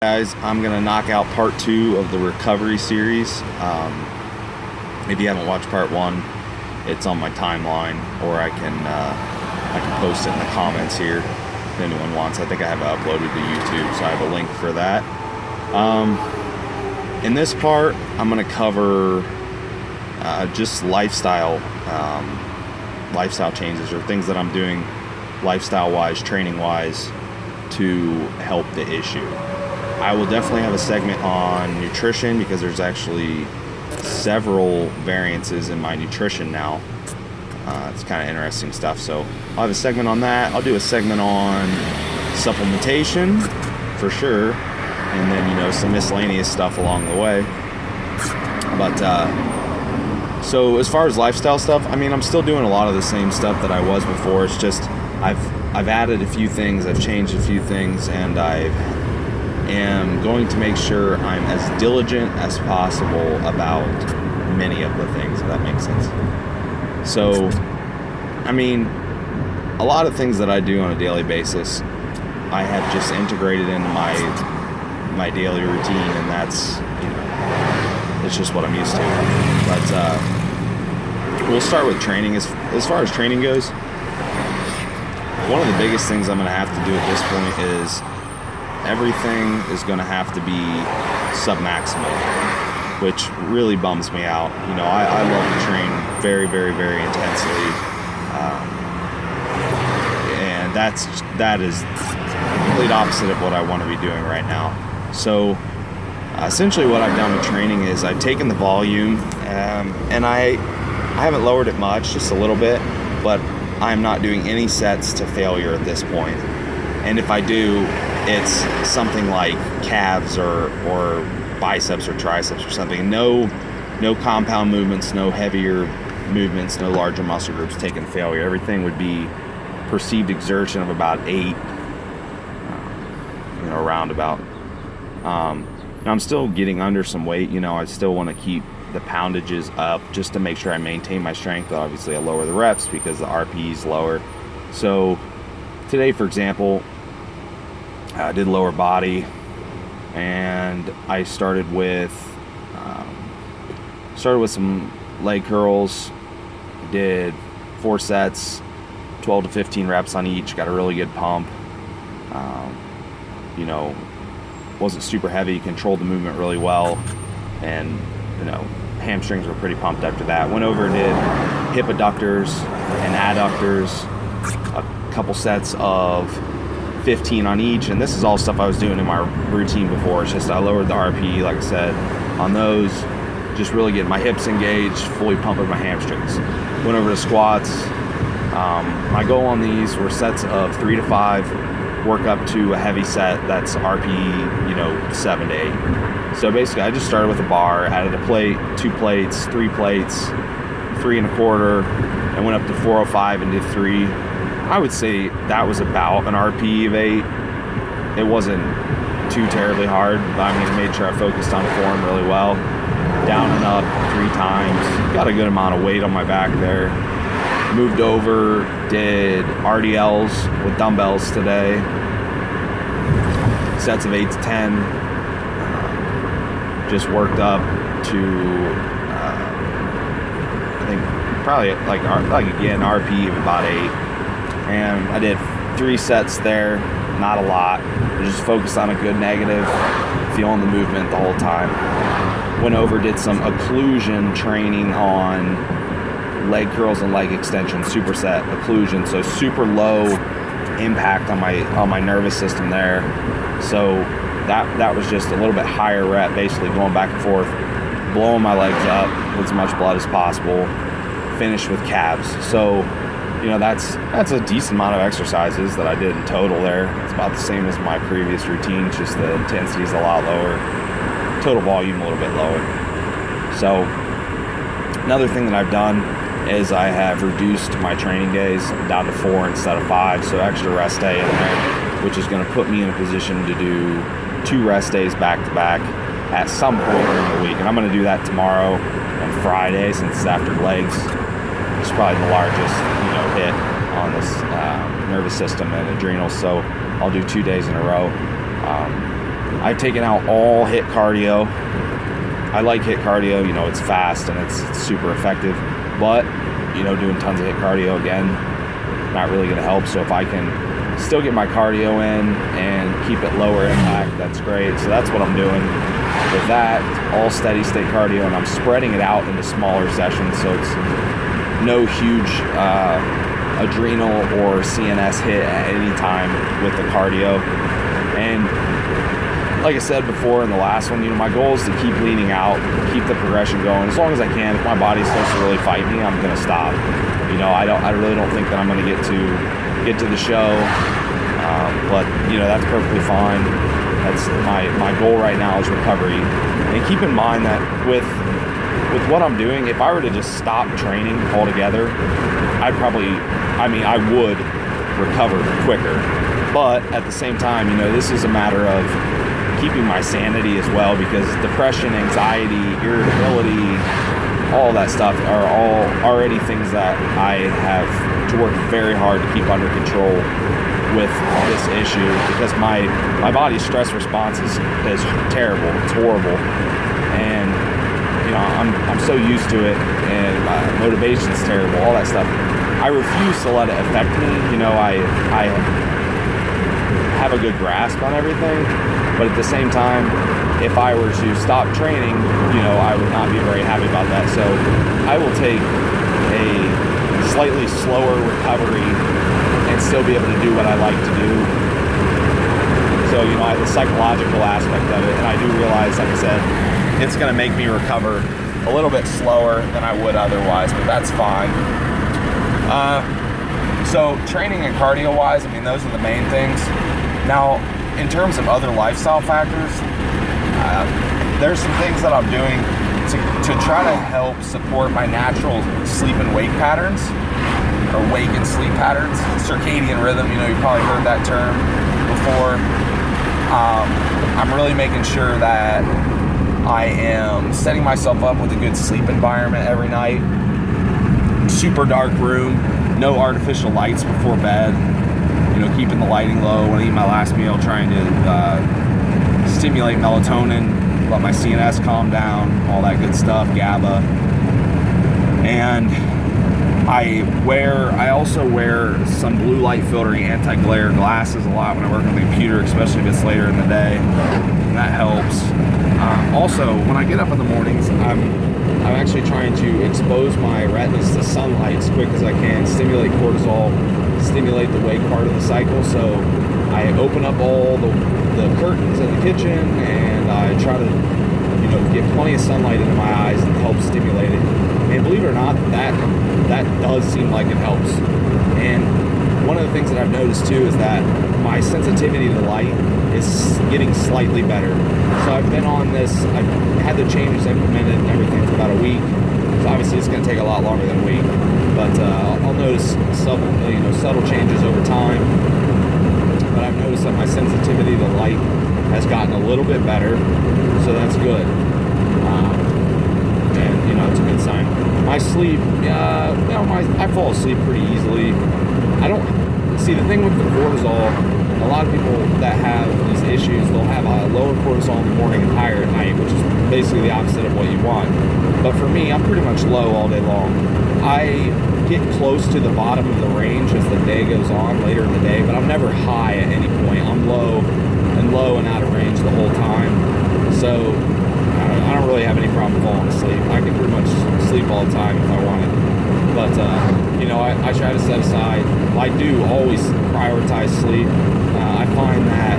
Guys, I'm gonna knock out part 2 of the recovery series. If you haven't watched part 1, it's on my timeline, or I can post it in the comments here if anyone wants. I think I have it uploaded to YouTube, so I have a link for that. In this part, I'm gonna cover just lifestyle changes, or things that I'm doing lifestyle-wise, training-wise, to help the issue. I will definitely have a segment on nutrition, because there's actually several variances in my nutrition now. It's kind of interesting stuff. So I'll have a segment on that. I'll do a segment on supplementation for sure, and then some miscellaneous stuff along the way. But so as far as lifestyle stuff, I'm still doing a lot of the same stuff that I was before. It's just I've added a few things, I've changed a few things, and I am going to make sure I'm as diligent as possible about many of the things, if that makes sense. So, a lot of things that I do on a daily basis, I have just integrated into my daily routine, and that's, it's just what I'm used to. But we'll start with training. As far as training goes, one of the biggest things I'm going to have to do at this point is everything is going to have to be sub-maximal, which really bums me out. I love to train very, very, very intensely, and that is the complete opposite of what I want to be doing right now. So essentially what I've done with training is I've taken the volume, and I haven't lowered it much, just a little bit, but I'm not doing any sets to failure at this point. And if I do, it's something like calves or biceps or triceps or something. No compound movements, no heavier movements, no larger muscle groups taking failure. Everything would be perceived exertion of about 8, roundabout. I'm still getting under some weight. I still want to keep the poundages up just to make sure I maintain my strength. Obviously, I lower the reps because the RP is lower. So today, for example, I did lower body, and I started with some leg curls. Did 4 sets, 12 to 15 reps on each. Got a really good pump. Wasn't super heavy. Controlled the movement really well, and hamstrings were pretty pumped after that. Went over and did hip adductors and adductors, a couple sets of 15 on each, and this is all stuff I was doing in my routine before. It's just I lowered the RP, like I said, on those, just really getting my hips engaged, fully pumping my hamstrings. Went over to squats. My goal on these were sets of 3 to 5, work up to a heavy set that's RP 7 to 8. So basically I just started with a bar, added a plate, 2 plates, 3 plates, 3 1/4, and went up to 405 and did 3. I would say that was about an RP of 8. It wasn't too terribly hard, but I made sure I focused on form really well. Down and up 3 times. Got a good amount of weight on my back there. Moved over, did RDLs with dumbbells today. Sets of 8 to 10. Just worked up to, I think, probably like again, RP of about 8. And I did 3 sets there, not a lot. I just focused on a good negative, feeling the movement the whole time. Went over, did some occlusion training on leg curls and leg extension, superset occlusion, so super low impact on my nervous system there. So that was just a little bit higher rep, basically going back and forth, blowing my legs up with as much blood as possible. Finished with calves. So that's a decent amount of exercises that I did in total there. It's about the same as my previous routine, just the intensity is a lot lower, total volume a little bit lower. So another thing that I've done is I have reduced my training days down to 4 instead of 5, so extra rest day in there, which is going to put me in a position to do 2 rest days back to back at some point during the week. And I'm going to do that tomorrow and Friday, since it's after legs. It's probably the largest hit on this nervous system and adrenals, so I'll do 2 days in a row. I've taken out all HIIT cardio. I like HIIT cardio, it's fast and it's super effective, but, doing tons of HIIT cardio, again, not really going to help. So if I can still get my cardio in and keep it lower impact, that's great. So that's what I'm doing with that, all steady state cardio, and I'm spreading it out into smaller sessions, so it's no huge adrenal or CNS hit at any time with the cardio. And like I said before in the last one, my goal is to keep leaning out, keep the progression going as long as I can. If my body starts to really fight me, I'm going to stop. I really don't think that I'm going to get to the show, but that's perfectly fine. That's my goal right now is recovery. And keep in mind that with what I'm doing, if I were to just stop training altogether, I would recover quicker. But at the same time, this is a matter of keeping my sanity as well, because depression, anxiety, irritability, all that stuff are all already things that I have to work very hard to keep under control with this issue, because my body's stress response is terrible. It's horrible. And I'm so used to it, and my motivation's terrible, all that stuff. I refuse to let it affect me. I have a good grasp on everything, but at the same time, if I were to stop training, I would not be very happy about that. So I will take a slightly slower recovery and still be able to do what I like to do. So, I have the psychological aspect of it, and I do realize, like I said, it's going to make me recover a little bit slower than I would otherwise, but that's fine. So training and cardio-wise, those are the main things. Now, in terms of other lifestyle factors, there's some things that I'm doing to try to help support my natural sleep and wake patterns, or wake and sleep patterns. Circadian rhythm, you've probably heard that term before. I'm really making sure that I am setting myself up with a good sleep environment every night. Super dark room, no artificial lights before bed. Keeping the lighting low. When I eat my last meal, trying to stimulate melatonin, let my CNS calm down, all that good stuff, GABA. And I also wear some blue light filtering anti-glare glasses a lot when I work on the computer, especially if it's later in the day, and that helps. Also, when I get up in the mornings, I'm actually trying to expose my retinas to sunlight as quick as I can, stimulate cortisol, stimulate the wake part of the cycle. So I open up all the curtains in the kitchen, and I try to get plenty of sunlight into my eyes and help stimulate it. And believe it or not, that does seem like it helps. And one of the things that I've noticed too is that my sensitivity to light is getting slightly better. So I've been on this, I've had the changes implemented and everything for about a week. So obviously it's going to take a lot longer than a week, but I'll notice subtle changes over time. But I've noticed that my sensitivity to light has gotten a little bit better, so that's good. And it's a good sign. My sleep, I fall asleep pretty easily. The thing with the cortisol, a lot of people that have these issues, they'll have a lower cortisol in the morning and higher at night, which is basically the opposite of what you want. But for me, I'm pretty much low all day long. I get close to the bottom of the range as the day goes on later in the day, but I'm never high at any point. I'm low and out of range the whole time. So I don't really have any problem falling asleep. I can pretty much sleep all the time if I wanted. But, I try to set aside, I do always prioritize sleep. I find that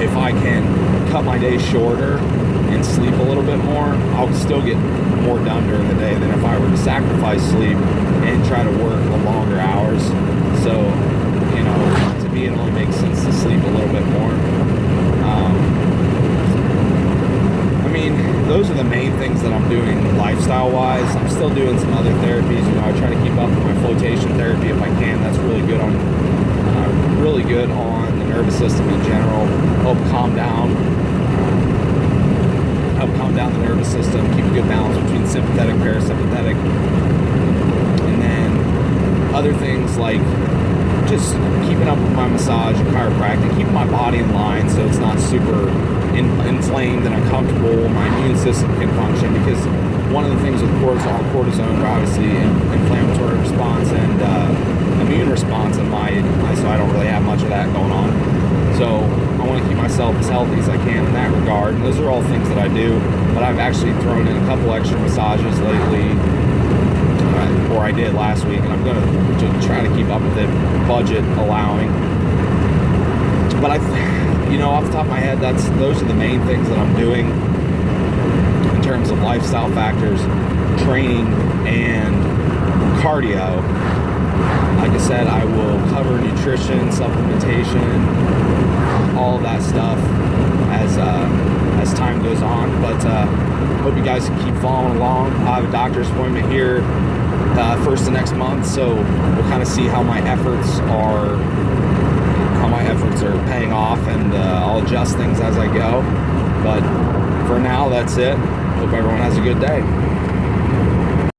if I can cut my day shorter and sleep a little bit more, I'll still get more done during the day than if I were to sacrifice sleep and try to work the longer hours. So, to me, it only makes sense to sleep a little bit more. Those are the main things that I'm doing lifestyle-wise. I'm still doing some other therapies. I try to keep up with my flotation therapy if I can. That's really good on the nervous system in general. Help calm down the nervous system. Keep a good balance between sympathetic, parasympathetic, and then other things like just keeping up with my massage and chiropractic, keeping my body in line so it's not super inflamed and uncomfortable. My immune system can function, because one of the things with cortisone are obviously inflammatory response and immune response in my so I don't really have much of that going on. So I want to keep myself as healthy as I can in that regard. And those are all things that I do, but I've actually thrown in a couple extra massages lately, or I did last week, and I'm going to try to keep up with it, budget allowing. But off the top of my head, those are the main things that I'm doing in terms of lifestyle factors, training, and cardio. Like I said, I will cover nutrition, supplementation, all of that stuff as time goes on. But hope you guys can keep following along. I have a doctor's appointment here first of next month, so we'll kind of see how my efforts are paying off, and I'll adjust things as I go. But for now, that's it. Hope everyone has a good day.